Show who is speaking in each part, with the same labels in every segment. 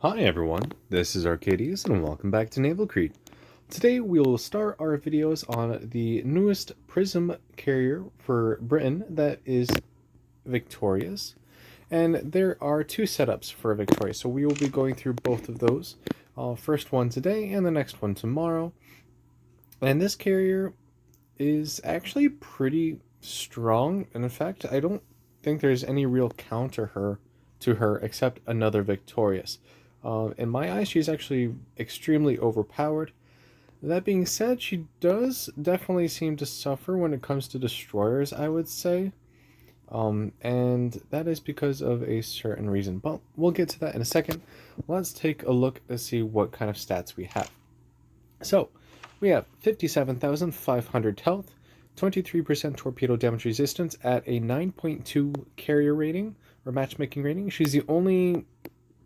Speaker 1: Hi everyone, this is Arcadius and welcome back to Naval Creed. Today we will start our videos on the newest Prism carrier for Britain that is Victorious. And there are two setups for Victorious, so we will be going through both of those. First one today and the next one tomorrow. And this carrier is actually pretty strong, and in fact I don't think there's any real counter to her except another Victorious. In my eyes, she's actually extremely overpowered. That being said, she does definitely seem to suffer when it comes to destroyers, I would say. And that is because of a certain reason. But we'll get to that in a second. Let's take a look to see what kind of stats we have. So, we have 57,500 health, 23% torpedo damage resistance at a 9.2 carrier rating, or matchmaking rating. She's the only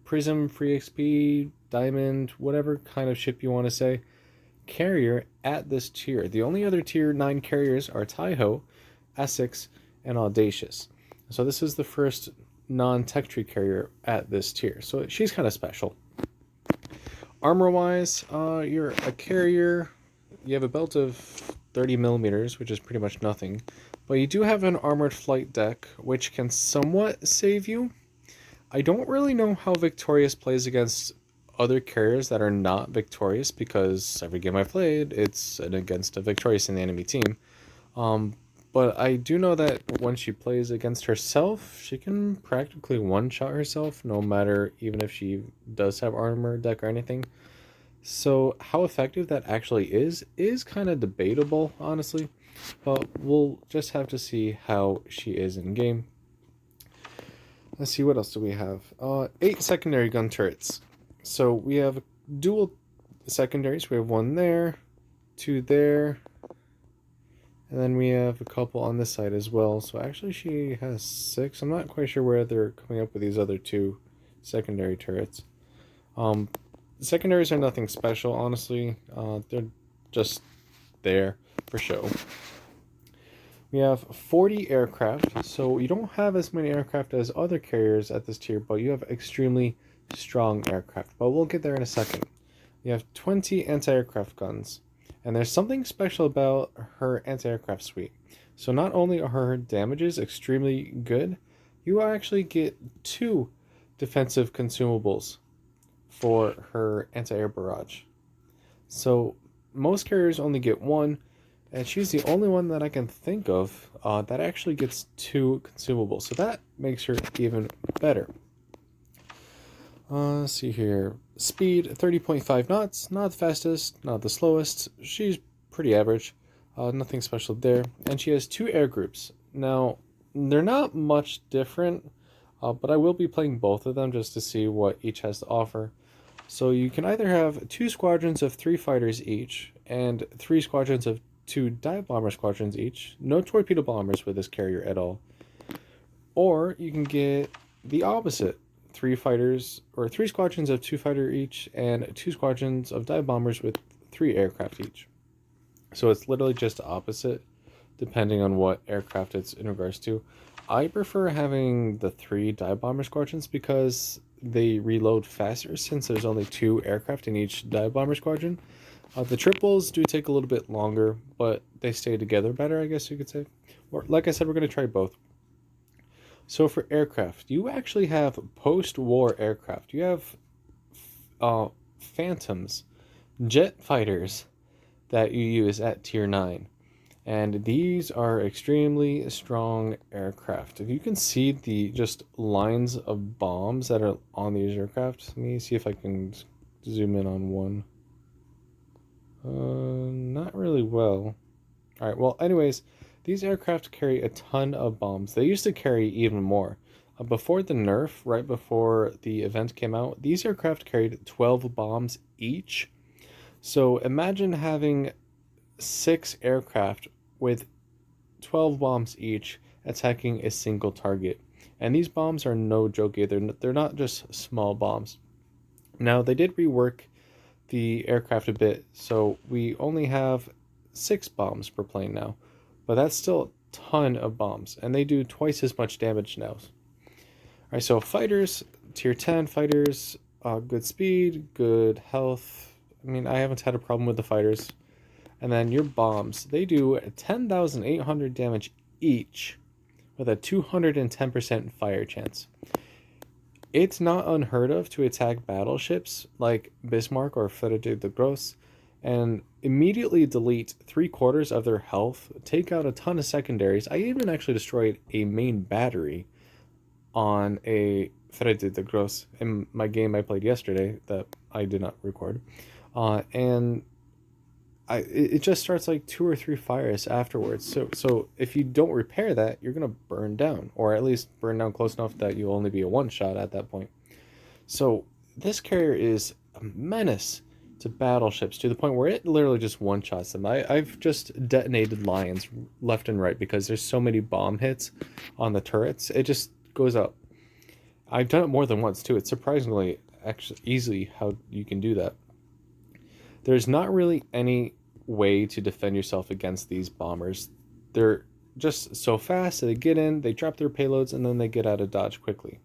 Speaker 1: Prism, Free XP, Diamond, whatever kind of ship you want to say, carrier at this tier. The only other tier 9 carriers are Taiho, Essex, and Audacious. So this is the first non-tech tree carrier at this tier. So she's kind of special. Armor-wise, you're a carrier. You have a belt of 30 millimeters, which is pretty much nothing. But you do have an armored flight deck, which can somewhat save you. I don't really know how Victorious plays against other carriers that are not Victorious, because every game I've played, it's against a Victorious in the enemy team. But I do know that when she plays against herself, she can practically one-shot herself, no matter even if she does have armor deck or anything. So how effective that actually is kind of debatable, honestly. But we'll just have to see how she is in game. Let's see, what else do we have? 8 secondary gun turrets. So we have dual secondaries. We have one there, 2 there, and then we have a couple on this side as well. So actually she has 6. I'm not quite sure where they're coming up with these other 2 secondary turrets. The secondaries are nothing special, honestly. They're just there for show. We have 40 aircraft, so you don't have as many aircraft as other carriers at this tier, but you have extremely strong aircraft. But we'll get there in a second. You have 20 anti-aircraft guns, and there's something special about her anti-aircraft suite. So not only are her damages extremely good, you actually get 2 defensive consumables for her anti-air barrage. So most carriers only get 1, and she's the only one that I can think of that actually gets 2 consumables. So that makes her even better. Let's see here. Speed, 30.5 knots. Not the fastest, not the slowest. She's pretty average. Nothing special there. And she has 2 air groups. Now, they're not much different, but I will be playing both of them just to see what each has to offer. So you can either have 2 squadrons of 3 fighters each, and 3 squadrons of 2 dive bomber squadrons each. No torpedo bombers with this carrier at all. Or you can get the opposite. 3 fighters, or 3 squadrons of 2 fighter each, and 2 squadrons of dive bombers with 3 aircraft each. So it's literally just the opposite, depending on what aircraft it's in regards to. I prefer having the 3 dive bomber squadrons because they reload faster, since there's only 2 aircraft in each dive bomber squadron. The triples do take a little bit longer, but they stay together better, I guess you could say. Or, like I said, we're going to try both. So for aircraft, you actually have post-war aircraft. You have Phantoms, jet fighters that you use at Tier 9. And these are extremely strong aircraft. If you can see the just lines of bombs that are on these aircraft, let me see if I can zoom in on one. Not really well. Alright, well, anyways, these aircraft carry a ton of bombs. They used to carry even more. Before the nerf, right before the event came out, these aircraft carried 12 bombs each. So imagine having 6 aircraft with 12 bombs each attacking a single target. And these bombs are no joke either. They're not just small bombs. Now, they did rework the aircraft a bit, so we only have 6 bombs per plane now. But that's still a ton of bombs, and they do twice as much damage now. Alright, so fighters, tier 10 fighters, good speed, good health. I mean, I haven't had a problem with the fighters. And then your bombs, they do 10,800 damage each with a 210% fire chance. It's not unheard of to attack battleships like Bismarck or Frederick the Gross and immediately delete 3/4 of their health, take out a ton of secondaries. I even actually destroyed a main battery on a Frederick the Gross in my game I played yesterday that I did not record. And it just starts like 2 or 3 fires afterwards. So if you don't repair that, you're gonna burn down, or at least burn down close enough that you'll only be a one shot at that point. So this carrier is a menace to battleships to the point where it literally just one shots them. I've just detonated lions left and right because there's so many bomb hits on the turrets. It just goes up. I've done it more than once too. It's surprisingly actually easy how you can do that. There's not really any way to defend yourself against these bombers. They're just so fast, so they get in, they drop their payloads, and then they get out of dodge quickly.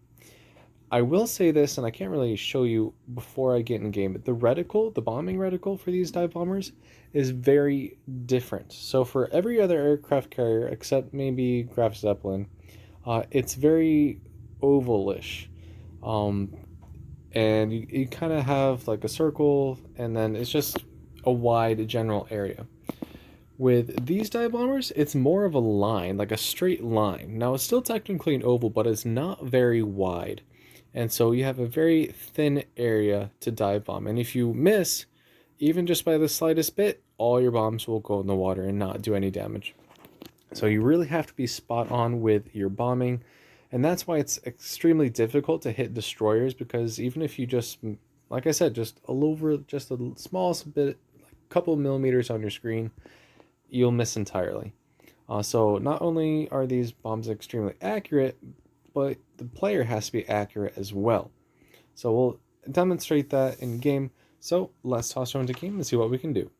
Speaker 1: I will say this, and I can't really show you before I get in game, but the reticle, the bombing reticle for these dive bombers is very different. So for every other aircraft carrier, except maybe Graf Zeppelin, it's very ovalish. Um, and you kind of have like a circle, and then it's just a wide general area. With these dive bombers, it's more of a line, like a straight line. Now it's still technically an oval, but it's not very wide. And so you have a very thin area to dive bomb. And if you miss, even just by the slightest bit, all your bombs will go in the water and not do any damage. So you really have to be spot on with your bombing. And that's why it's extremely difficult to hit destroyers, because even if you just, like I said, just just a small bit, like a couple millimeters on your screen, you'll miss entirely. So not only are these bombs extremely accurate, but the player has to be accurate as well. So we'll demonstrate that in game. So let's toss her into game and see what we can do.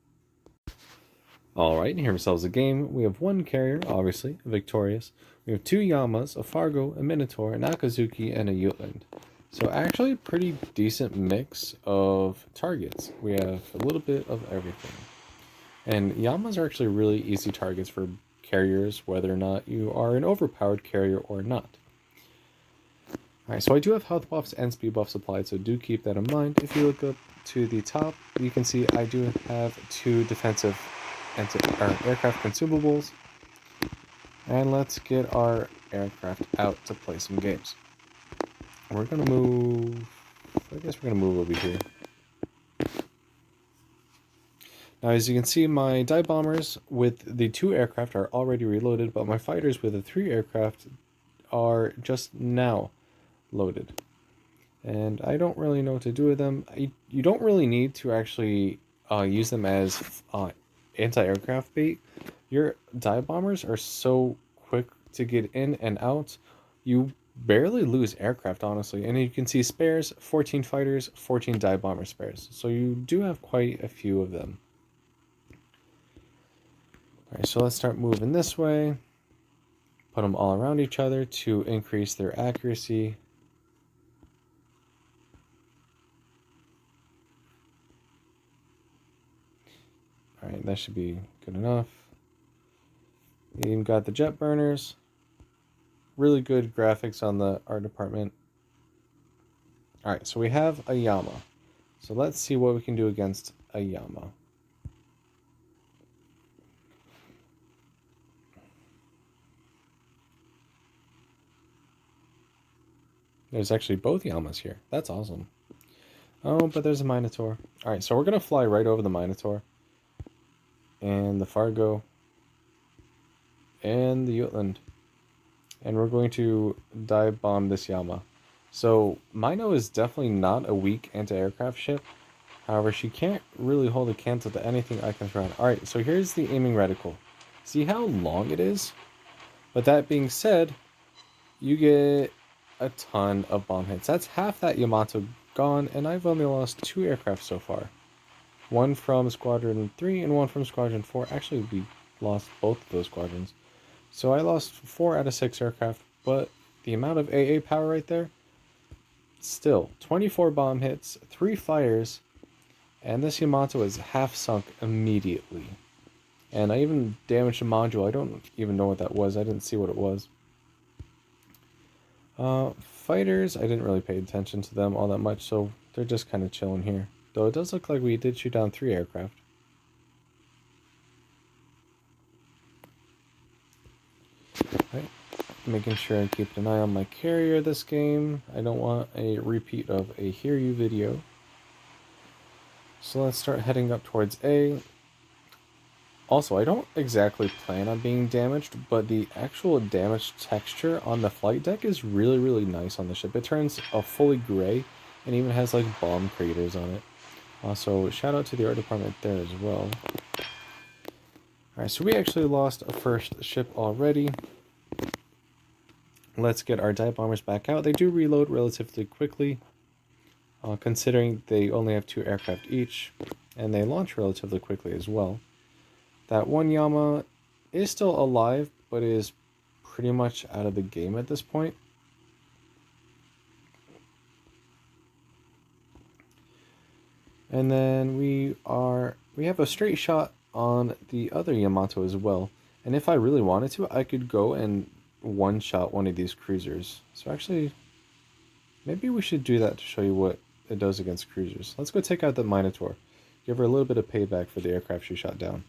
Speaker 1: Alright, here ourselves a game. We have one carrier, obviously, victorious. We have 2 Yamas, a Fargo, a Minotaur, an Akazuki, and a Jutland. So actually a pretty decent mix of targets. We have a little bit of everything. And Yamas are actually really easy targets for carriers, whether or not you are an overpowered carrier or not. Alright, so I do have health buffs and speed buffs applied, so do keep that in mind. If you look up to the top, you can see I do have 2 defensive aircraft consumables. And let's get our aircraft out to play some games. We're going to move... I guess we're going to move over here. Now, as you can see, my dive bombers with the 2 aircraft are already reloaded, but my fighters with the 3 aircraft are just now loaded. And I don't really know what to do with them. You don't really need to actually use them as anti-aircraft bait. Your dive bombers are so quick to get in and out, you barely lose aircraft, honestly. And you can see spares, 14 fighters, 14 dive bomber spares. So you do have quite a few of them. Alright, so let's start moving this way. Put them all around each other to increase their accuracy. Alright, that should be good enough. You even got the jet burners. Really good graphics on the art department. Alright, so we have a Yama. So let's see what we can do against a Yama. There's actually both Yamas here. That's awesome. Oh, but there's a Minotaur. Alright, so we're going to fly right over the Minotaur. And the Fargo. And the Jutland. And we're going to dive bomb this Yama. So, Mino is definitely not a weak anti-aircraft ship. However, she can't really hold a candle to anything I can throw at. Alright, so here's the aiming reticle. See how long it is? But that being said, you get a ton of bomb hits. That's half that Yamato gone, and I've only lost 2 aircraft so far. One from Squadron 3 and one from Squadron 4. Actually, we lost both of those squadrons. So I lost 4 out of 6 aircraft, but the amount of AA power right there, still, 24 bomb hits, 3 fires, and this Yamato is half sunk immediately. And I even damaged a module. I don't even know what that was. I didn't see what it was. Fighters, I didn't really pay attention to them all that much, so they're just kind of chilling here. Though it does look like we did shoot down 3 aircraft. Right. Making sure I keep an eye on my carrier this game. I don't want a repeat of a Hear You video. So let's start heading up towards A. Also, I don't exactly plan on being damaged, but the actual damage texture on the flight deck is really, really nice on the ship. It turns a fully gray and even has like bomb craters on it. Also, shout out to the art department there as well. Alright, so we actually lost a first ship already. Let's get our dive bombers back out. They do reload relatively quickly, considering they only have 2 aircraft each, and they launch relatively quickly as well. That one Yama is still alive, but is pretty much out of the game at this point. And then we have a straight shot on the other Yamato as well. And if I really wanted to, I could go and one-shot one of these cruisers. So actually, maybe we should do that to show you what it does against cruisers. Let's go take out the Minotaur. Give her a little bit of payback for the aircraft she shot down.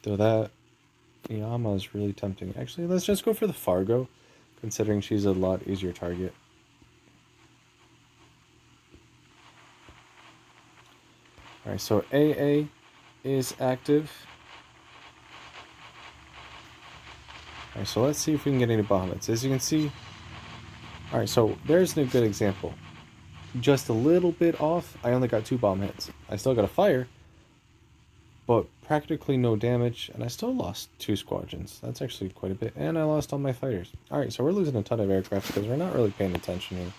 Speaker 1: Though that Yama is really tempting. Actually, let's just go for the Fargo, considering she's a lot easier target. Alright, so AA is active. Alright, so let's see if we can get any bomb hits. As you can see, alright, so there's a good example. Just a little bit off, I only got 2 bomb hits. I still got a fire, but practically no damage, and I still lost 2 squadrons. That's actually quite a bit, and I lost all my fighters. Alright, so we're losing a ton of aircraft because we're not really paying attention here.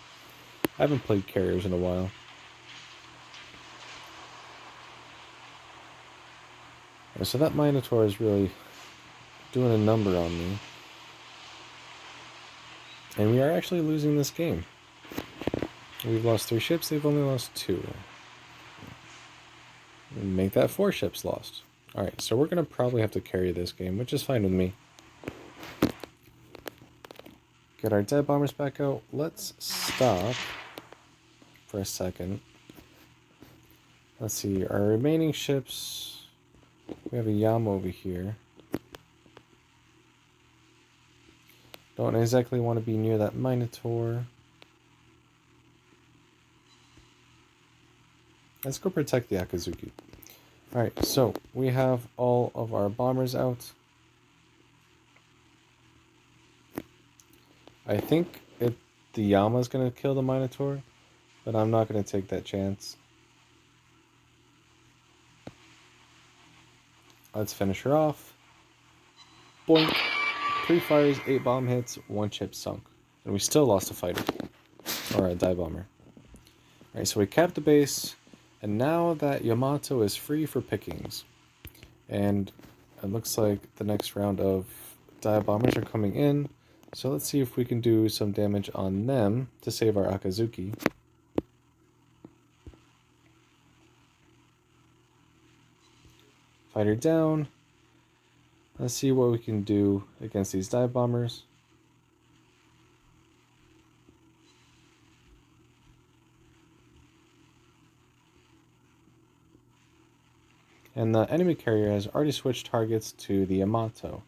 Speaker 1: I haven't played carriers in a while. Right, so that Minotaur is really doing a number on me. And we are actually losing this game. We've lost 3 ships, they've only lost 2. Make that 4 ships lost. Alright, so we're going to probably have to carry this game, which is fine with me. Get our dead bombers back out. Let's stop for a second. Let's see, our remaining ships... We have a Yama over here. Don't exactly want to be near that Minotaur. Let's go protect the Akazuki. Alright, so we have all of our bombers out. I think the Yama's going to kill the Minotaur, but I'm not going to take that chance. Let's finish her off. Boink. 3 fires, 8 bomb hits, 1 ship sunk. And we still lost a fighter. Or a dive bomber. Alright, so we capped the base. And now that Yamato is free for pickings. And it looks like the next round of dive bombers are coming in. So let's see if we can do some damage on them to save our Akazuki. Fighter down. Let's see what we can do against these dive bombers. And the enemy carrier has already switched targets to the Yamato.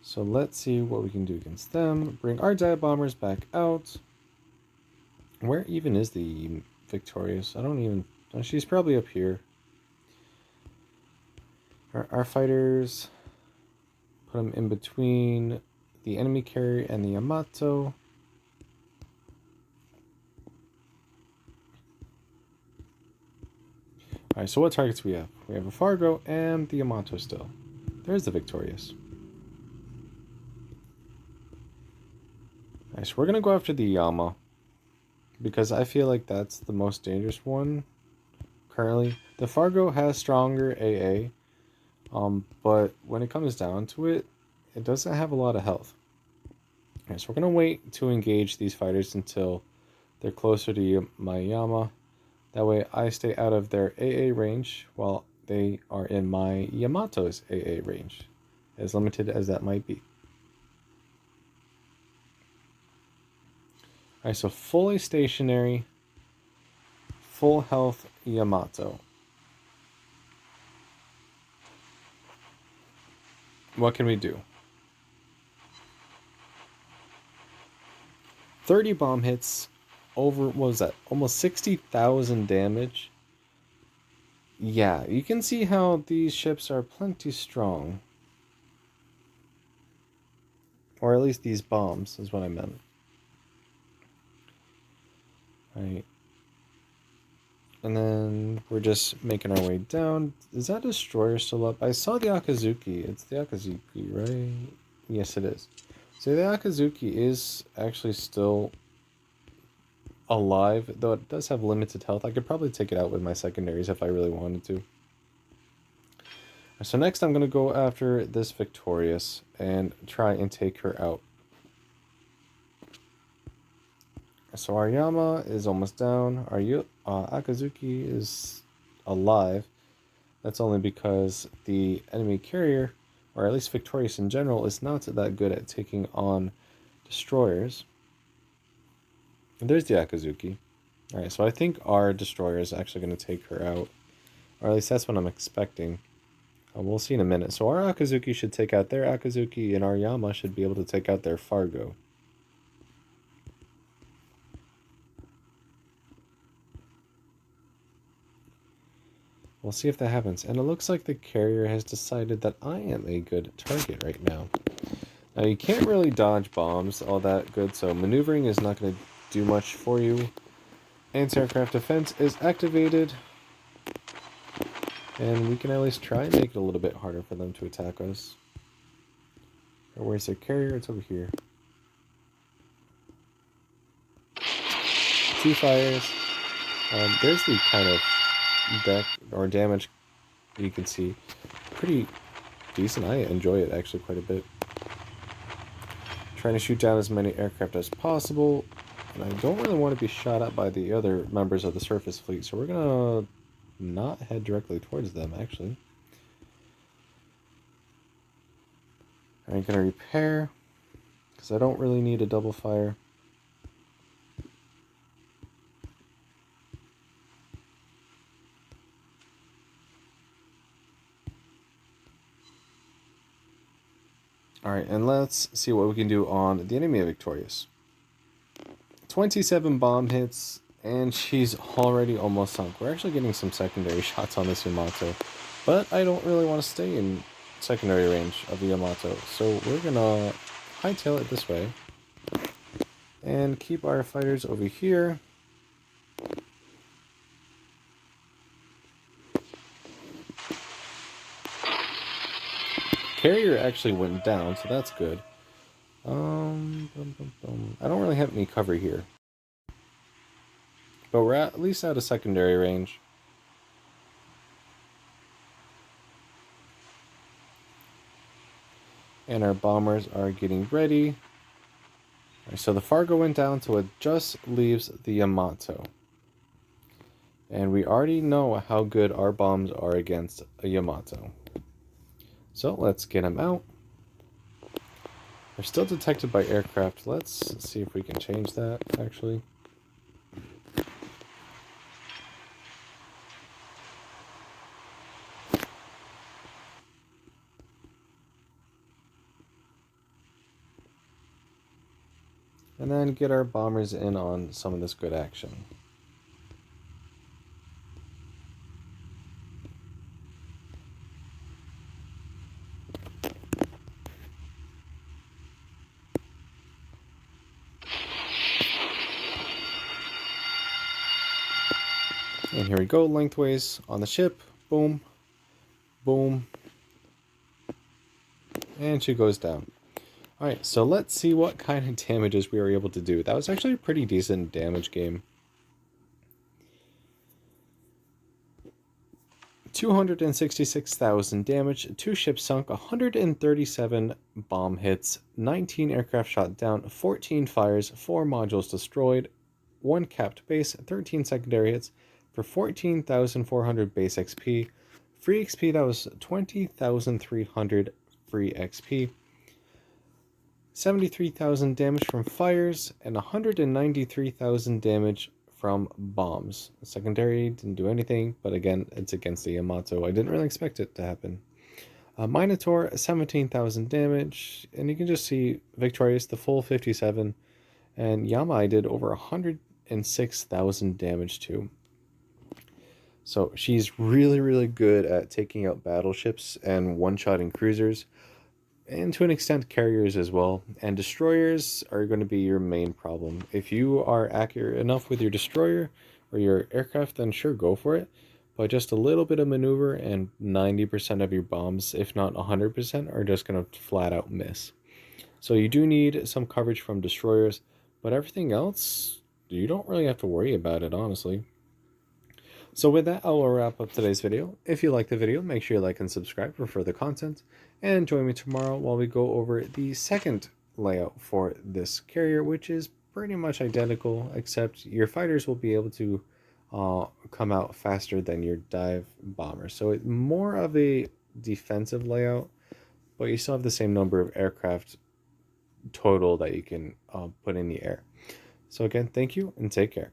Speaker 1: So let's see what we can do against them. Bring our dive bombers back out. Where even is the Victorious? I don't even... She's probably up here. Our fighters, put them in between the enemy carrier and the Yamato. Alright, so what targets we have? We have a Fargo and the Yamato still. There's the Victorious. Alright, so we're going to go after the Yama, because I feel like that's the most dangerous one currently. The Fargo has stronger AA. But when it comes down to it, it doesn't have a lot of health. Alright, so we're going to wait to engage these fighters until they're closer to my Yama. That way I stay out of their AA range while they are in my Yamato's AA range, as limited as that might be. Alright, so fully stationary, full health Yamato. What can we do? 30 bomb hits, over, what was that? Almost 60,000 damage. Yeah, you can see how these ships are plenty strong. Or at least these bombs is what I meant. Right. And then we're just making our way down. Is that destroyer still up? I saw the Akazuki. It's the Akazuki, right? Yes, it is. So the Akazuki is actually still alive, though it does have limited health. I could probably take it out with my secondaries if I really wanted to. So next I'm going to go after this Victorious and try and take her out. So our Yama is almost down. Our Akazuki is alive. That's only because the enemy carrier, or at least Victorious in general, is not that good at taking on destroyers. And there's the Akazuki. Alright, so I think our destroyer is actually going to take her out. Or at least that's what I'm expecting. We'll see in a minute. So our Akazuki should take out their Akazuki, and our Yama should be able to take out their Fargo. We'll see if that happens. And it looks like the carrier has decided that I am a good target right now. Now, you can't really dodge bombs all that good, so maneuvering is not going to do much for you. Anti-aircraft defense is activated. And we can at least try and make it a little bit harder for them to attack us. Where's their carrier? It's over here. 2 fires. There's the kind of deck or damage you can see. Pretty decent. I enjoy it actually quite a bit. Trying to shoot down as many aircraft as possible. And I don't really want to be shot at by the other members of the surface fleet, so we're gonna not head directly towards them, actually. I'm gonna repair, because I don't really need a double fire. Alright, and let's see what we can do on the enemy of Victorious. 27 bomb hits, and she's already almost sunk. We're actually getting some secondary shots on this Yamato, but I don't really want to stay in secondary range of the Yamato, so we're gonna hightail it this way and keep our fighters over here. Carrier actually went down, so that's good. I don't really have any cover here, but we're at least out of secondary range. And our bombers are getting ready. Right, so the Fargo went down, so it just leaves the Yamato. And we already know how good our bombs are against a Yamato. So let's get them out. They're still detected by aircraft. Let's see if we can change that, actually. And then get our bombers in on some of this good action. And here we go, lengthways on the ship. Boom. Boom. And she goes down. Alright, so let's see what kind of damages we were able to do. That was actually a pretty decent damage game. 266,000 damage, 2 ships sunk, 137 bomb hits, 19 aircraft shot down, 14 fires, 4 modules destroyed, 1 capped base, 13 secondary hits for 14,400 base XP. Free XP, that was 20,300 free XP. 73,000 damage from fires, and 193,000 damage from bombs. Secondary didn't do anything, but again, it's against the Yamato. I didn't really expect it to happen. Minotaur, 17,000 damage, and you can just see Victorious, the full 57, and Yamai did over 106,000 damage too. So she's really, really good at taking out battleships and one-shotting cruisers, and to an extent carriers as well. And destroyers are going to be your main problem. If you are accurate enough with your destroyer or your aircraft, then sure, go for it. But just a little bit of maneuver and 90% of your bombs, if not 100%, are just going to flat out miss. So you do need some coverage from destroyers, but everything else, you don't really have to worry about it, honestly. So with that, I will wrap up today's video. If you like the video, make sure you like and subscribe for further content. And join me tomorrow while we go over the second layout for this carrier, which is pretty much identical, except your fighters will be able to come out faster than your dive bombers. So it's more of a defensive layout, but you still have the same number of aircraft total that you can put in the air. So again, thank you and take care.